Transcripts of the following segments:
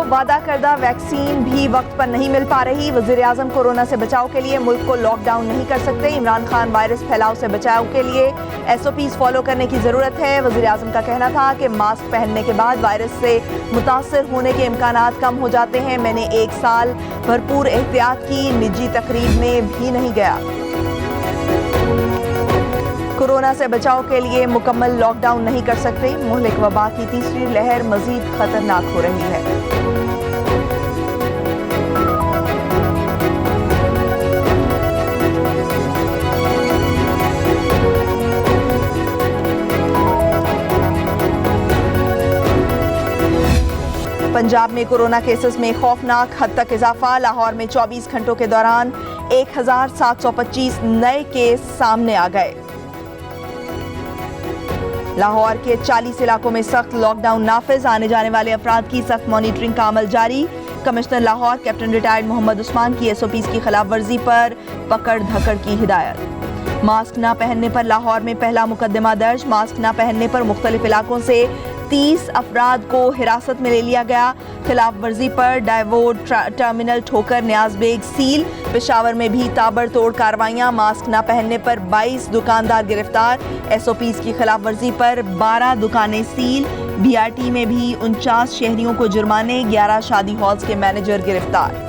वादा करदा वैक्सीन भी वक्त पर नहीं मिल पा रही। वज़ीर-ए-आज़म कोरोना से बचाव के लिए मुल्क को लॉकडाउन नहीं कर सकते। इमरान खान वायरस फैलाव से बचाव के लिए SOPs फॉलो करने की ज़रूरत है। वज़ीर-ए-आज़म का कहना था कि मास्क पहनने के बाद वायरस से मुतासर होने के इम्कानात कम हो जाते हैं। मैंने 1 साल भरपूर एहतियात की, निजी तकरीब में भी नहीं गया। कोरोना से बचाव के लिए मुकम्मल लॉकडाउन नहीं कर सकते। मुहलिक वबा की तीसरी लहर मजीद खतरनाक हो रही है। पंजाब में कोरोना केसेस में खौफनाक हद तक इजाफा। लाहौर में 24 घंटों के दौरान 1725 नए केस सामने आ गए। लाहौर के 40 इलाकों में सख्त लॉकडाउन नाफिज। आने जाने वाले अफराद की सख्त मॉनिटरिंग का अमल जारी। Commissioner Lahore captain retired Mohammad Usman की SOPs की खिलाफ वर्जी पर पकड़ धकड़ की हिदायत। मास्क न पहनने पर लाहौर में पहला मुकदमा दर्ज। मास्क न पहनने पर मुख्तलिफ इलाकों से 30 अफराद को हिरासत में ले लिया गया। खिलाफ वर्जी पर डाइवोड टर्मिनल ठोकर न्याज बेग सील। पेशावर में भी ताबड़तोड़ कार्रवाइयां। मास्क न पहनने पर 22 दुकानदार गिरफ्तार। SOPs की खिलाफ वर्जी पर 12 दुकानें सील। BRT में भी 49 शहरियों को जुर्माने। 11 शादी हॉल्स के मैनेजर गिरफ्तार।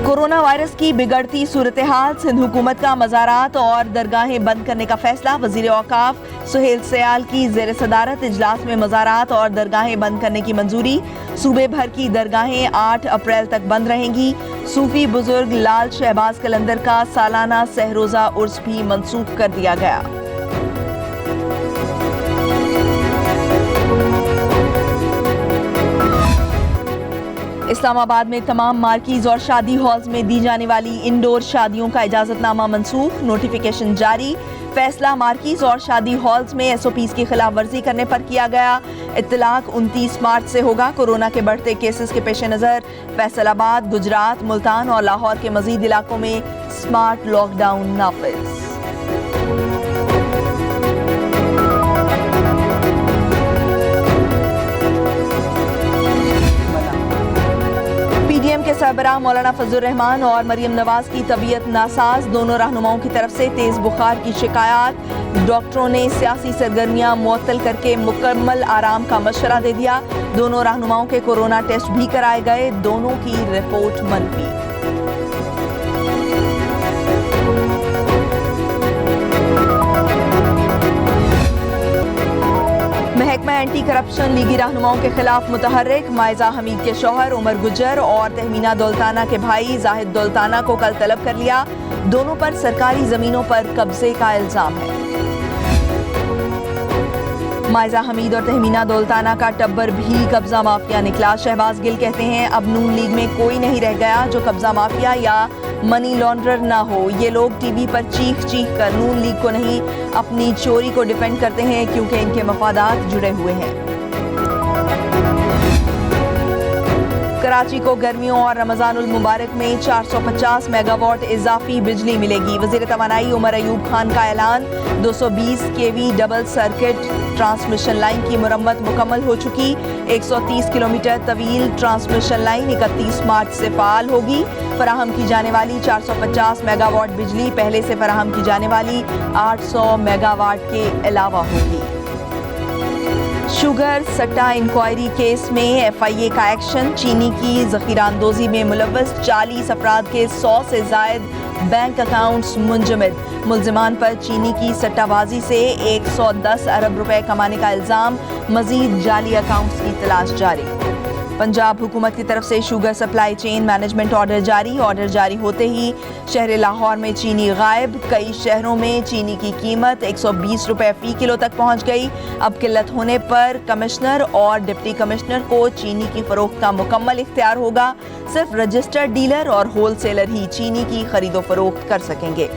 कोरोना वायरस की बिगड़ती सूरत हाल। सिंध हुकूमत का मज़ारात और दरगाहें बंद करने का फैसला। वज़ीर औकाफ सुहेल सयाल की ज़ेर सदारत इजलास में मज़ारात और दरगाहें बंद करने की मंजूरी। सूबे भर की दरगाहें 8 अप्रैल तक बंद रहेंगी। सूफी बुजुर्ग लाल शहबाज कलंदर का सालाना सहरोज़ा उर्स भी मनसूख कर दिया गया। इस्लामाबाद में तमाम मार्कीज और शादी हॉल्स में दी जाने वाली इंडोर शादियों का इजाजतनामा मनसूख। नोटिफिकेशन जारी। फैसला मार्कीज और शादी हॉल्स में SOPs की खिलाफ वर्जी करने पर किया गया। इत्तलाक 29 मार्च से होगा। कोरोना के बढ़ते केसेस के पेश नज़र फैसलाबाद, गुजरात, मुल्तान और लाहौर के मजीद इलाकों में स्मार्ट लॉकडाउन नाफिज। PDM के सरबराह मौलाना फजल रहमान और मरियम नवाज की तबीयत नासाज। दोनों रहनुमाओं की तरफ से तेज बुखार की शिकायत। डॉक्टरों ने सियासी सरगर्मियां मुअत्तल करके मुकम्मल आराम का मशवरा दे दिया। दोनों रहनुमाओं के कोरोना टेस्ट भी कराए गए। दोनों की रिपोर्ट मनफी। महकमा एंटी करप्शन लीगी रहनुमाओं के खिलाफ मुतहर्रिक। मायजा हमीद के शौहर उमर गुज्जर और तहमीना दौलताना के भाई जाहिद दौलताना को कल तलब कर लिया। दोनों पर सरकारी जमीनों पर कब्जे का इल्जाम है। मायजा हमीद और तहमीना दौलताना का टब्बर भी कब्जा माफिया निकला। शहबाज गिल कहते हैं अब नून लीग में कोई नहीं रह गया जो कब्जा माफिया या मनी लॉन्ड्रर ना हो। ये लोग टीवी पर चीख चीख कर नून लीग को नहीं अपनी चोरी को डिफेंड करते हैं क्योंकि इनके मफादात जुड़े हुए हैं। कराची को गर्मियों और रमजानुल मुबारक में 450 मेगावाट इजाफी बिजली मिलेगी। वजीर तवानाई उमर अयूब खान का ऐलान। 220 kV double circuit transmission line की मुरम्मत मुकम्मल हो चुकी। 130 किलोमीटर तवील ट्रांसमिशन लाइन 31 मार्च से फाल होगी। फराहम की जाने वाली 450 मेगावाट बिजली पहले से फराहम की जाने वाली 800 मेगावाट के अलावा होगी। शुगर सट्टा इंक्वायरी केस में FIA का एक्शन। चीनी की ज़ख़ीराअंदोज़ी में मुलव्वस 40 अफराद के 100 से ज़ायद बैंक अकाउंट्स मुंजमद। मुल्ज़िमान पर चीनी की सट्टाबाजी से 110 अरब रुपए कमाने का इल्ज़ाम। मज़ीद जाली अकाउंट्स की तलाश जारी। पंजाब हुकूमत की तरफ से sugar supply chain management order जारी। ऑर्डर जारी होते ही शहर लाहौर में चीनी गायब। कई शहरों में चीनी की कीमत 120 रुपए फ़ी किलो तक पहुंच गई। अब किल्लत होने पर कमिश्नर और डिप्टी कमिश्नर को चीनी की फरोख्त का मुकम्मल इख्तियार होगा। सिर्फ रजिस्टर्ड डीलर और होल सेलर ही चीनी की खरीदो फरोख्त कर सकेंगे।